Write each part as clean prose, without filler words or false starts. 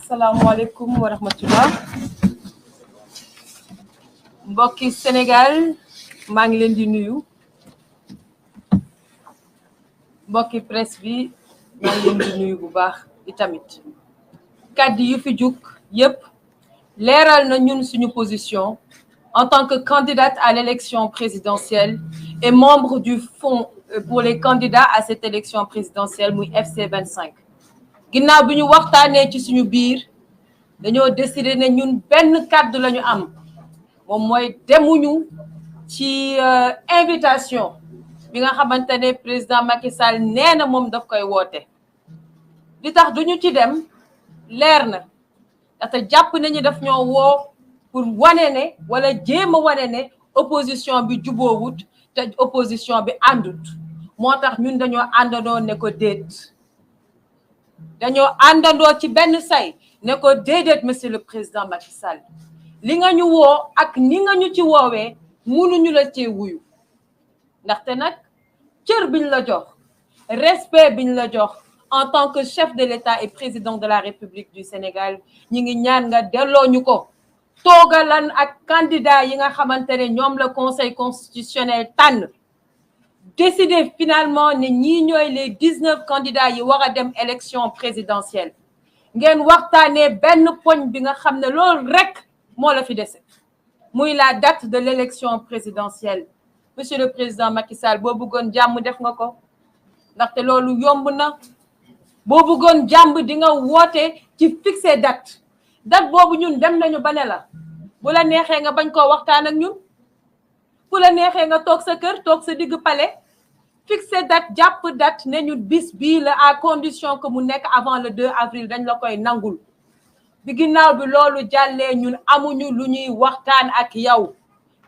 Salaamaaleykum wa rahmatullah. Mbokki Sénégal maa ngi leen di nuyu. Mbokki presse bi maa ngi leen di nuyu bu baax itamit. Kàddu yu fi jug yépp leeral na ñun suñu position en tant que candidate à l'élection présidentielle et membre du fonds pour les candidats à cette élection présidentielle muy FC25. Ginnaaw bi ñu waxtaanee ci suñu biir dañoo décidé ne ñun benn kàddu la ñu am moom mooy demuñu ci invitation bi nga xamante ne président Macky Sall nee na moom daf koy woote. li tax duñu ci dem leer na ndaxte jàpp nañu daf ñoo woo pour wane ne wala jéem a wane ne opposition bi juboowut te opposition bi àndut moo tax ñun dañoo àndandoo ne ko déet. dañoo àndandoo ci benn say ne ko déedéet monsieur le président Macky Sall li nga ñu woo ak ni nga ñu ci woowee mënuñu la cee wuyu ndaxte nag cër biñ la jox respect biñ la jox en tant que chef de l'État et président de la République du Sénégal ñi ngi ñaan nga delloo ñu ko toogalan ak candidat yi nga xamante ne ñoom la conseil constitutionnel tànn décider finalement ne ñii ñooy les 19 candidats yi war a dem élection présidentielle ngeen waxtaanee benn poñ bi nga xam ne loolu rek moo la fi dese muy la date de l'élection présidentielle. Monsieur le président Macky Sall boo bëggoon jàmm def nga ko ndaxte loolu yomb na boo bëggoon jàmm di nga woote ci fixé date boobu ñun dem nañu ba ne la bu la neexee nga bañ koo waxtaan ak ñun bu la neexee nga toog sa kër toog sa digg palais fixé date jàpp date ne ñu bis bii la à condition que mu nekk avant le 2 avril dañ la koy nangul bi ginnaaw bi loolu jàllee ñun amuñu lu ñuy waxtaan ak yow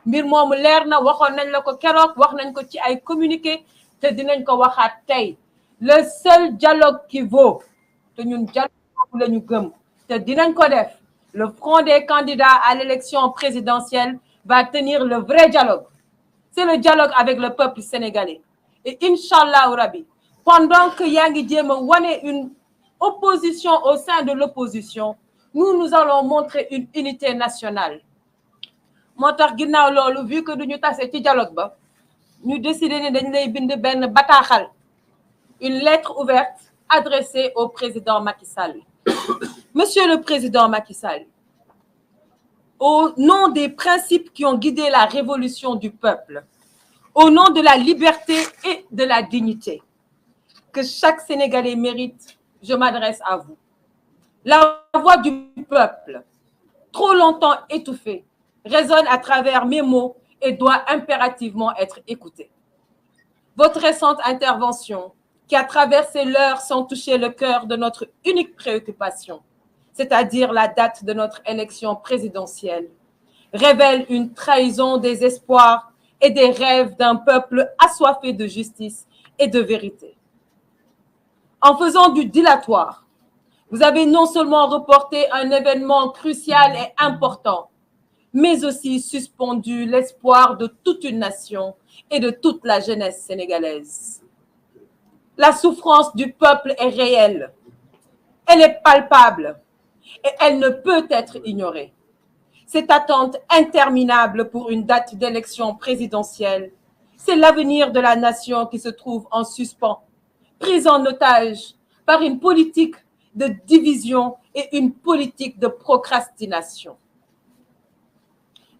mbir moomu leer na waxoon nañ la ko keroog wax nañ ko ci ay communiqué te dinañ ko waxaat tey le seul dialogue qui vaut te ñun dialogue boobu la ñu gëm te dinañ ko def le front des candidats à l'élection présidentielle va tenir le vrai dialogue. C'est le dialogue avec le peuple sénégalais. Et Inch'Allah Rabbi, pendant que yaa ngi jéem a wane une opposition au sein de l'opposition, nous allons montrer une unité nationale. moo tax ginnaaw loolu vu que duñu tase ci dialogue ba ñu décidé ne dañ lay bind benn bataaxal une lettre ouverte adressée au président Macky Sall. Monsieur le président Macky Sall, au nom des principes qui ont guidé la révolution du peuple, au nom de la liberté et de la dignité que chaque Sénégalais mérite, je m'adresse à vous. La voix du peuple, trop longtemps étouffée, résonne à travers mes mots et doit impérativement être écoutée. Votre récente intervention, qui a traversé l'heure sans toucher le cœur de notre unique préoccupation, c'est-à-dire la date de notre élection présidentielle, révèle une trahison des espoirs et des rêves d'un peuple assoiffé de justice et de vérité. En faisant du dilatoire, vous avez non seulement reporté un événement crucial et important, mais aussi suspendu l'espoir de toute une nation et de toute la jeunesse sénégalaise. La souffrance du peuple est réelle, elle est palpable et elle ne peut être ignorée. Cette attente interminable pour une date d'élection présidentielle, c'est l'avenir de la nation qui se trouve en suspens, prise en otage par une politique de division et une politique de procrastination.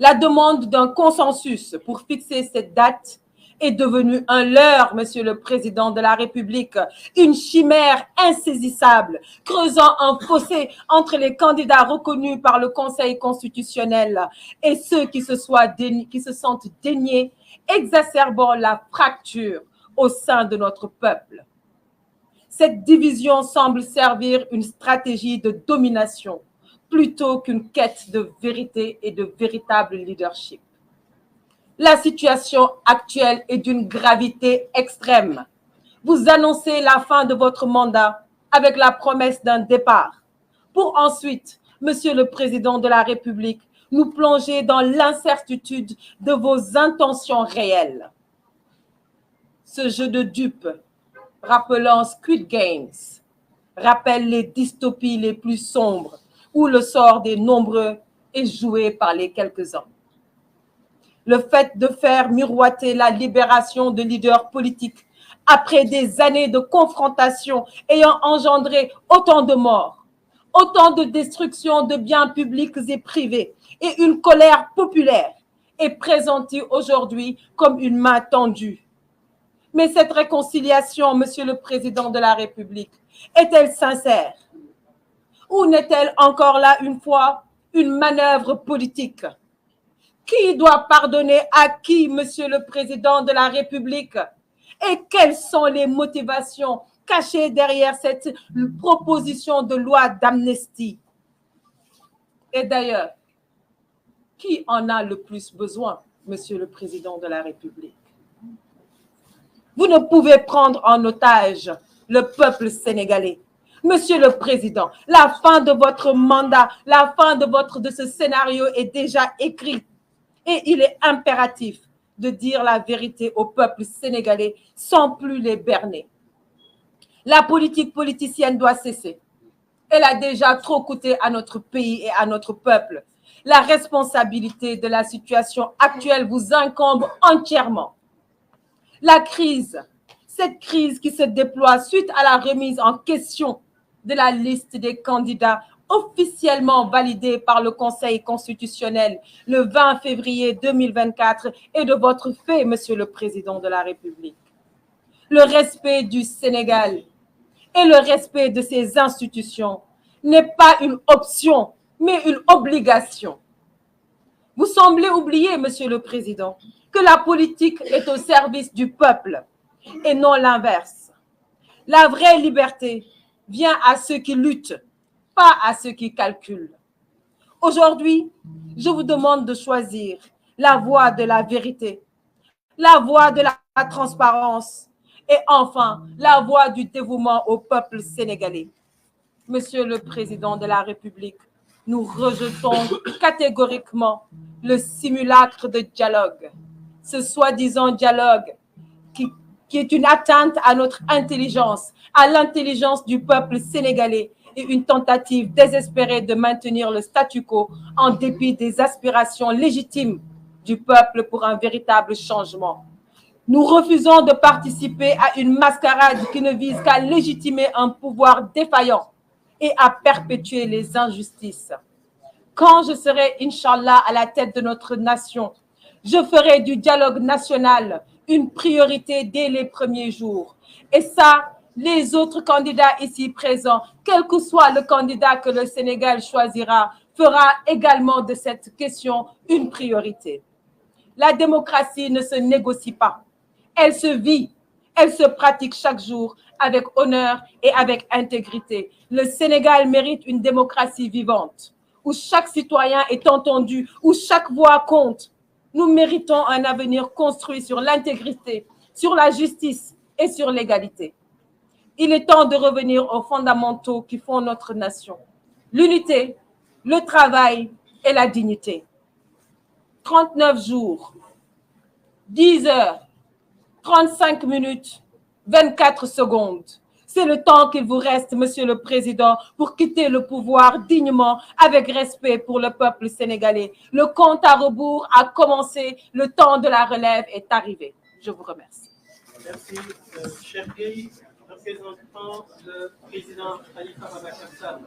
La demande d'un consensus pour fixer cette date est devenue un leurre, Monsieur le Président de la République, une chimère insaisissable, creusant un fossé entre les candidats reconnus par le Conseil constitutionnel et ceux qui se sentent déniés, exacerbant la fracture au sein de notre peuple. Cette division semble servir une stratégie de domination plutôt qu'une quête de vérité et de véritable leadership. La situation actuelle est d'une gravité extrême. Vous annoncez la fin de votre mandat avec la promesse d'un départ, pour ensuite, Monsieur le Président de la République, nous plonger dans l'incertitude de vos intentions réelles. Ce jeu de dupes, rappelant Squid Games, rappelle les dystopies les plus sombres où le sort des nombreux est joué par les quelques-uns. Le fait de faire miroiter la libération de leaders politiques après des années de confrontation ayant engendré autant de morts, autant de destruction de biens publics et privés et une colère populaire est présenté aujourd'hui comme une main tendue. Mais cette réconciliation, Monsieur le Président de la République, est-elle sincère? Ou n'est-elle encore là une fois une manœuvre politique? Qui doit pardonner à qui, Monsieur le Président de la République? Et quelles sont les motivations cachées derrière cette proposition de loi d'amnistie? Et d'ailleurs, qui en a le plus besoin, Monsieur le Président de la République? Vous ne pouvez prendre en otage le peuple sénégalais. Monsieur le Président, la fin de votre mandat, la fin de ce scénario est déjà écrite. Et il est impératif de dire la vérité au peuple sénégalais sans plus les berner. La politique politicienne doit cesser. Elle a déjà trop coûté à notre pays et à notre peuple. La responsabilité de la situation actuelle vous incombe entièrement. La crise, cette crise qui se déploie suite à la remise en question de la liste des candidats officiellement validée par le Conseil constitutionnel le 20 février 2024 est de votre fait, Monsieur le Président de la République. Le respect du Sénégal et le respect de ses institutions n'est pas une option, mais une obligation. Vous semblez oublier, Monsieur le Président, que la politique est au service du peuple et non l'inverse. La vraie liberté vient à ceux qui luttent, pas à ceux qui calculent. Aujourd'hui, je vous demande de choisir la voie de la vérité, la voie de la transparence et enfin la voie du dévouement au peuple sénégalais. Monsieur le Président de la République, nous rejetons catégoriquement le simulacre de dialogue, ce soi-disant dialogue qui est une atteinte à notre intelligence, à l'intelligence du peuple sénégalais et une tentative désespérée de maintenir le statu quo en dépit des aspirations légitimes du peuple pour un véritable changement. Nous refusons de participer à une mascarade qui ne vise qu'à légitimer un pouvoir défaillant et à perpétuer les injustices. Quand je serai, Inch'Allah, à la tête de notre nation, je ferai du dialogue national une priorité dès les premiers jours. Et ça, les autres candidats ici présents, quel que soit le candidat que le Sénégal choisira, fera également de cette question une priorité. La démocratie ne se négocie pas. Elle se vit, elle se pratique chaque jour avec honneur et avec intégrité. Le Sénégal mérite une démocratie vivante, où chaque citoyen est entendu, où chaque voix compte. Nous méritons un avenir construit sur l'intégrité, sur la justice et sur l'égalité. Il est temps de revenir aux fondamentaux qui font notre nation. L'unité, le travail et la dignité. 39 jours, 10 heures, 35 minutes, 24 secondes. C'est le temps qu'il vous reste, Monsieur le Président, pour quitter le pouvoir dignement, avec respect pour le peuple sénégalais. Le compte à rebours a commencé, le temps de la relève est arrivé. Je vous remercie. Merci, Cheikh Gueye, représentant le président Khalifa Ababacar Sall.